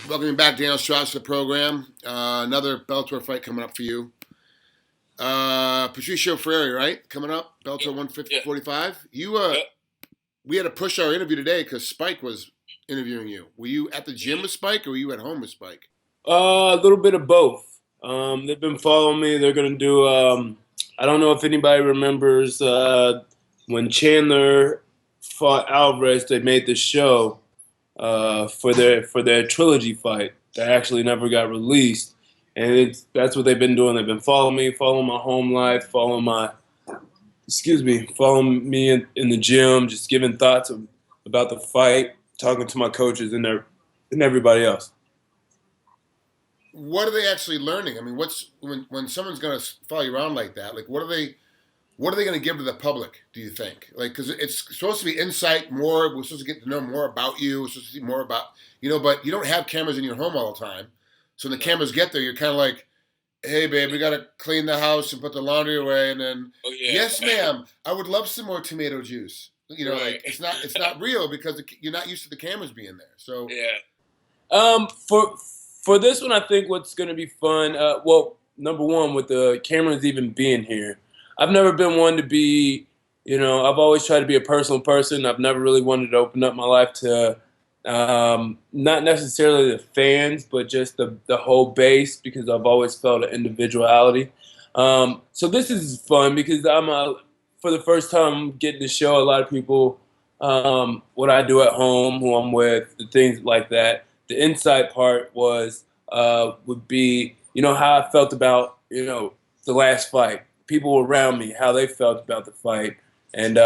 Welcome back, Daniel Straus, to the program. Another Bellator fight coming up for you. Patricio Freire, right? Coming up, Bellator 145. We had to push our interview today because Spike was interviewing you. Were you at the gym with Spike, or were you at home with Spike? A little bit of both. They've been following me. They're going to do, I don't know if anybody remembers when Chandler fought Alvarez, they made this show for their trilogy fight that actually never got released. And that's what they've been doing. They've been following me, following my home life, following me in the gym, just giving thoughts about the fight, talking to my coaches and everybody else. What are they actually learning? I mean, when someone's going to follow you around like that? Like, what are they going to give to the public? Do you think? Like, because it's supposed to be insight more. We're supposed to get to know more about you. We're supposed to see more about but you don't have cameras in your home all the time. So when the cameras get there, you're kind of like, hey, babe, we got to clean the house and put the laundry away. And then, yes, ma'am, I would love some more tomato juice. Like it's not real because you're not used to the cameras being there. So For this one, I think what's going to be fun. Number one, with the cameras even being here, I've never been one to be. I've always tried to be a personal person. I've never really wanted to open up my life to not necessarily the fans, but just the whole base, because I've always felt an individuality. So this is fun because I'm for the first time getting to show a lot of people what I do at home, who I'm with, the things like that. The insight part would be how I felt about the last fight, people around me, how they felt about the fight, and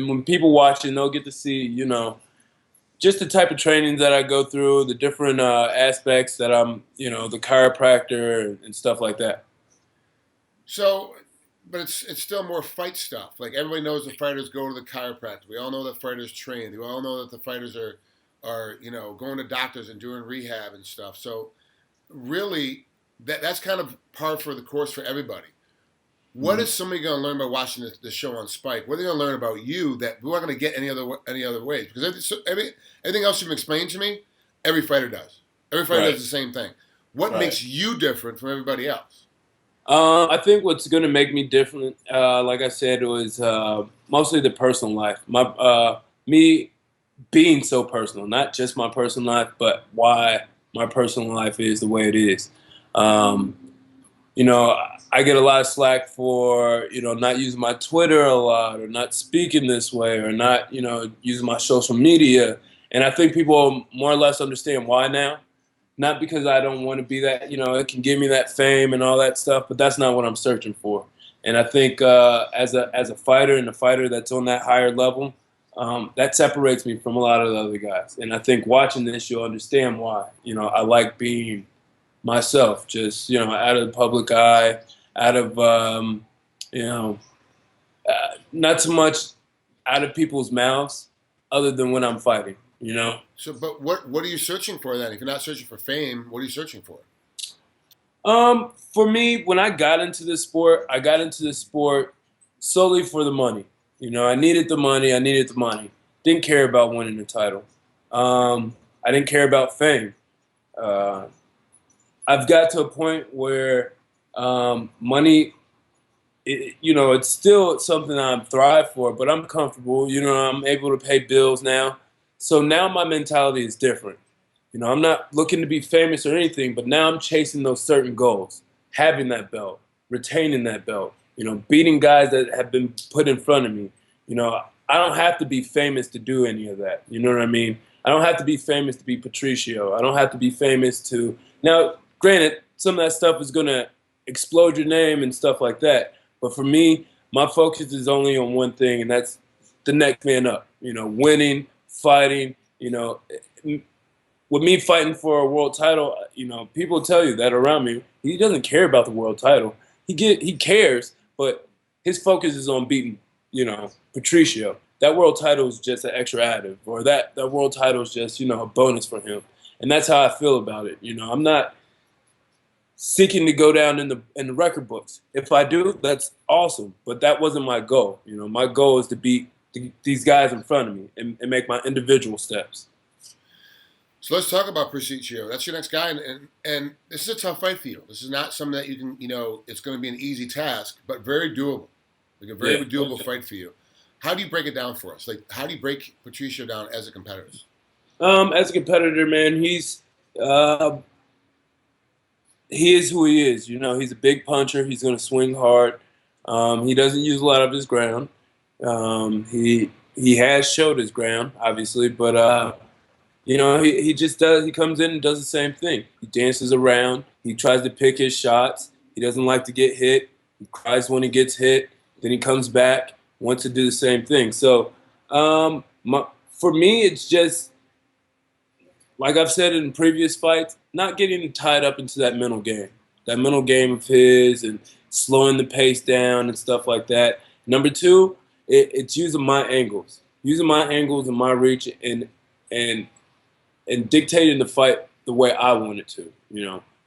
when people watching, they'll get to see just the type of training that I go through, the different aspects that I'm, the chiropractor and stuff like that. So, but it's still more fight stuff. Like, everybody knows the fighters go to the chiropractor. We all know that fighters train. We all know that the fighters are going to doctors and doing rehab and stuff. So really, that's kind of par for the course for everybody. What is somebody going to learn by watching the show on Spike? What are they going to learn about you that we're not going to get any other ways? Because everything else you've explained to me, every fighter does. Every fighter does the same thing. What makes you different from everybody else? I think what's going to make me different, like I said, was mostly the personal life. Me being so personal, not just my personal life, but why my personal life is the way it is. I get a lot of slack for, not using my Twitter a lot, or not speaking this way, or not, using my social media. And I think people more or less understand why now. Not because I don't want to be that, it can give me that fame and all that stuff, but that's not what I'm searching for. And I think as a fighter, and a fighter that's on that higher level, that separates me from a lot of the other guys. And I think watching this, you'll understand why. I like being myself, just, out of the public eye, out of, not so much out of people's mouths, other than when I'm fighting, So, but what are you searching for then? If you're not searching for fame, what are you searching for? For me, when I got into this sport, solely for the money. I needed the money. Didn't care about winning the title. I didn't care about fame. I've got to a point where money, it's still something I'm thrive for, but I'm comfortable. I'm able to pay bills now. So now my mentality is different. I'm not looking to be famous or anything, but now I'm chasing those certain goals. Having that belt, retaining that belt, beating guys that have been put in front of me. I don't have to be famous to do any of that. You know what I mean? I don't have to be famous to be Patricio. I don't have to be famous to... Now, granted, some of that stuff is going to explode your name and stuff like that. But for me, my focus is only on one thing, and that's the next man up. Winning, fighting, with me fighting for a world title, people tell you that around me. He doesn't care about the world title. He cares, but his focus is on beating, Patricio. That world title is just an extra additive, or that world title is just, a bonus for him. And that's how I feel about it. I'm not seeking to go down in the record books. If I do, that's awesome. But that wasn't my goal. My goal is to beat these guys in front of me and make my individual steps. So let's talk about Patricio. That's your next guy, and this is a tough fight for you. This is not something that you can, it's going to be an easy task, but very doable. Like a very doable fight for you. How do you break it down for us? Like, how do you break Patricio down as a competitor? As a competitor, man, he is who he is. He's a big puncher. He's going to swing hard. He doesn't use a lot of his ground. He has showed his ground, obviously, but he just does. He comes in and does the same thing. He dances around. He tries to pick his shots. He doesn't like to get hit. He cries when he gets hit. Then he comes back, wants to do the same thing. So, for me, it's just like I've said in previous fights, not getting tied up into that mental game of his, and slowing the pace down and stuff like that. Number two, it's using my angles and my reach, and dictating the fight the way I want it to.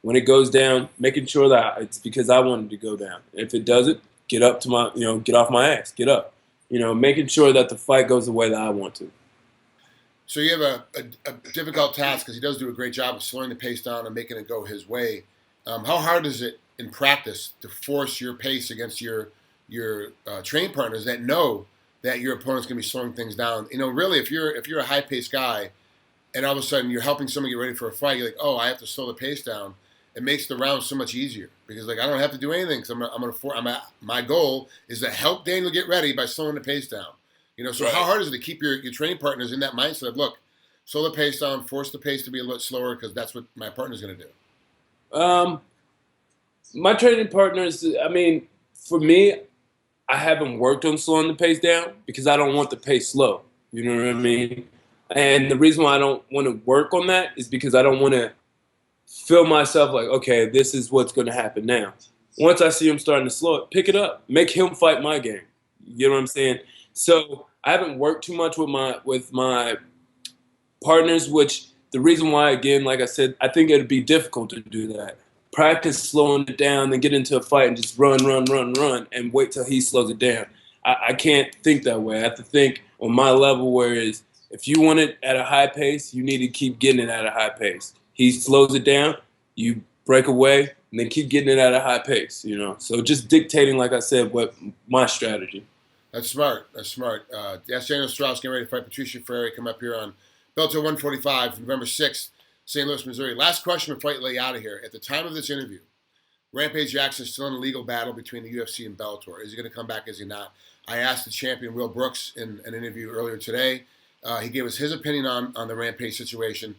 When it goes down, making sure that it's because I want it to go down. If it doesn't, get up to my, get off my ass, get up. Making sure that the fight goes the way that I want to. So you have a difficult task because he does do a great job of slowing the pace down and making it go his way. How hard is it in practice to force your pace against your training partners that know that your opponent's going to be slowing things down? Really, if you're a high paced guy, and all of a sudden you're helping someone get ready for a fight, you're like, oh, I have to slow the pace down. It makes the round so much easier because like I don't have to do anything because my goal is to help Daniel get ready by slowing the pace down. So right. How hard is it to keep your training partners in that mindset of, look, slow the pace down, force the pace to be a little slower because that's what my partner's going to do? My training partners, for me, I haven't worked on slowing the pace down because I don't want the pace slow. You know what I mean? And the reason why I don't want to work on that is because I don't want to feel myself like, okay, this is what's going to happen now. Once I see him starting to slow it, pick it up. Make him fight my game. You know what I'm saying? So I haven't worked too much with my partners, which the reason why, again, like I said, I think it'd be difficult to do that. Practice slowing it down, then get into a fight and just run, and wait till he slows it down. I can't think that way. I have to think on my level, whereas if you want it at a high pace, you need to keep getting it at a high pace. He slows it down, you break away, and then keep getting it at a high pace, So just dictating, like I said, what my strategy. That's smart. That's Daniel Straus getting ready to fight Patricio Freire. Come up here on Bellator 145, November 6th, St. Louis, Missouri. last question before I lay out of here. At the time of this interview, Rampage Jackson is still in a legal battle between the UFC and Bellator. Is he going to come back? Is he not? I asked the champion, Will Brooks, in an interview earlier today. He gave us his opinion on the Rampage situation.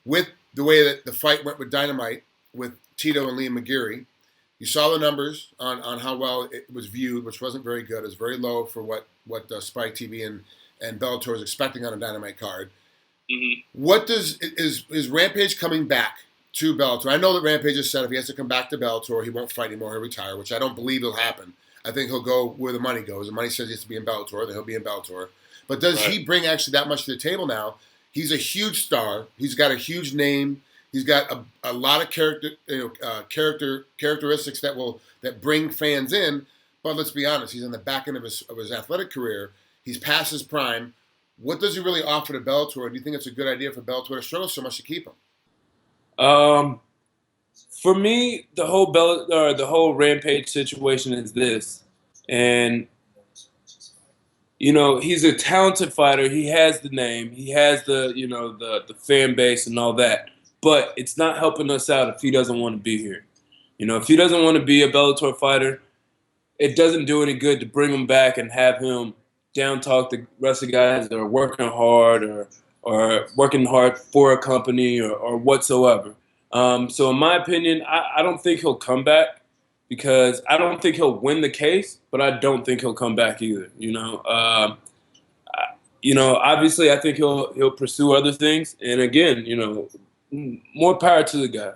With the way that the fight went with Dynamite, with Tito and Liam McGeary, you saw the numbers on how well it was viewed, which wasn't very good. It was very low for what Spike TV and Bellator was expecting on a Dynamite card. Mm-hmm. What is Rampage coming back to Bellator? I know that Rampage has said if he has to come back to Bellator, he won't fight anymore, he'll retire, which I don't believe will happen. I think he'll go where the money goes. The money says he has to be in Bellator, then he'll be in Bellator. But does he bring actually that much to the table now? He's a huge star. He's got a huge name. He's got a lot of characteristics that bring fans in. But let's be honest, he's on the back end of his athletic career. He's past his prime. What does he really offer to Bellator? Do you think it's a good idea for Bellator to struggle so much to keep him? For me, the whole Rampage situation is this, and he's a talented fighter. He has the name. He has the fan base and all that. But it's not helping us out if he doesn't want to be here. If he doesn't want to be a Bellator fighter, it doesn't do any good to bring him back and have him down talk the rest of the guys that are working hard or working hard for a company or whatsoever. So in my opinion, I don't think he'll come back because I don't think he'll win the case, but I don't think he'll come back either. Obviously I think he'll pursue other things. And again, more power to the guy.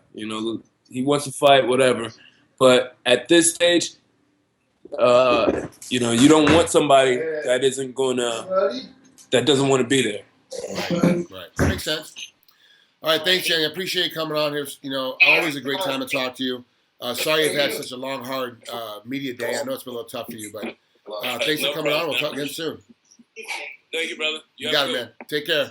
He wants to fight, whatever. But at this stage, you don't want somebody that that doesn't want to be there. Right. That makes sense. All right, thanks, Jenny. I appreciate you coming on here. Always a great time to talk to you. Sorry you've had such a long, hard media day. I know it's been a little tough for you, but thanks for coming on. We'll talk again soon. Thank you, brother. You got it, man. Take care.